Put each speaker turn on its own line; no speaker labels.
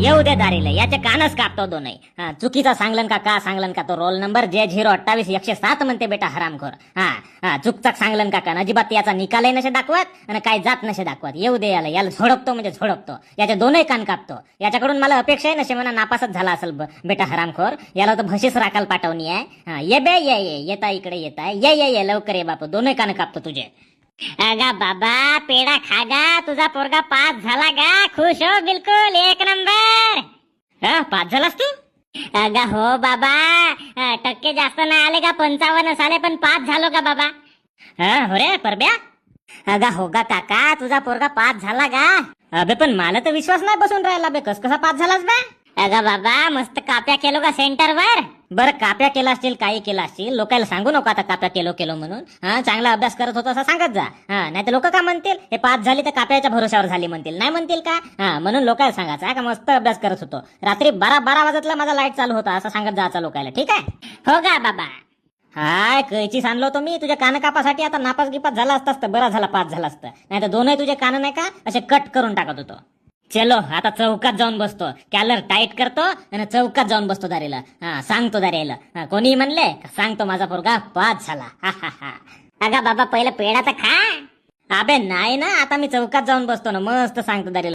येऊ दे दारीला, याचे कानच कापतो दोनही. चुकीचा सांगलन का सांगलन का तो रोल नंबर J028-107 म्हणते बेटा हरामखोर. चुकचाक सांगलन का अजिबात याचा निकालही नसे दाखवत आणि काय जात नसे दाखवत. येऊ दे याला, याला झोडपतो म्हणजे झोडपतो, याचे दोनही कान कापतो. याच्याकडून मला अपेक्षाही नसे म्हणा नापासच झाला असेल बेटा हरामखोर. याला तर म्हशीच राखाल पाठवणी आहे. ये बे ये येता इकडे येता, ये लवकर ये बापू, दोनही कान कापतो तुझे. अगा बाबा पेढा खागा, तुझा पोरगा पास झाला गा, खुश हो बिलकुल, एक नंबर. पास झालास तू? अगा हो बाबा, टक्के जास्त नाही आले का, 55 आले, पण पास झालो का बाबा. हो रे परब्या. अगा हो गा काका, तुझा पोरगा पास झाला का. अबे पण मला तर विश्वास नाही बसून राहिला बे, कसा पास झालास बे. अगा बाबा मस्त काप्या केलो का सेंटर वर. बरं काप्या केला असतील, काही केला असतील, लोकांना सांगू नको आता काप्या केलो म्हणून. चांगला अभ्यास करत होता असं सांगत जा. नाही तर लोक काय म्हणतील, हे पास झाली तर काप्याच्या भरोशावर झाली म्हणतील, नाही म्हणतील का. म्हणून लोकांना सांगायचा का मस्त अभ्यास करत होतो, रात्री 12 वाजतला माझा लाईट चालू होता असं सांगत जायचा लोकांना, ठीक आहे. हो का बाबा. हाय कैची सांगलो तो मी तुझ्या कान कापासाठी. आता नापास गिपास झाला असतास तर बरा झाला, पास झाला असतं. नाही तर दोनही तुझे कान नाही का असे कट करून टाकत होतो. चलो आता चौकात जाऊन बसतो, कॅलर टाईट करतो आणि चौकात जाऊन बसतो दारीला. सांगतो दारीला, कोणी म्हणले सांगतो माझा पोरगा पास झाला. अगा बाबा पहिला पेढा तर खा. अबे नाही ना, आता मी चौकात जाऊन बसतो ना, मस्त सांगतो दारीला.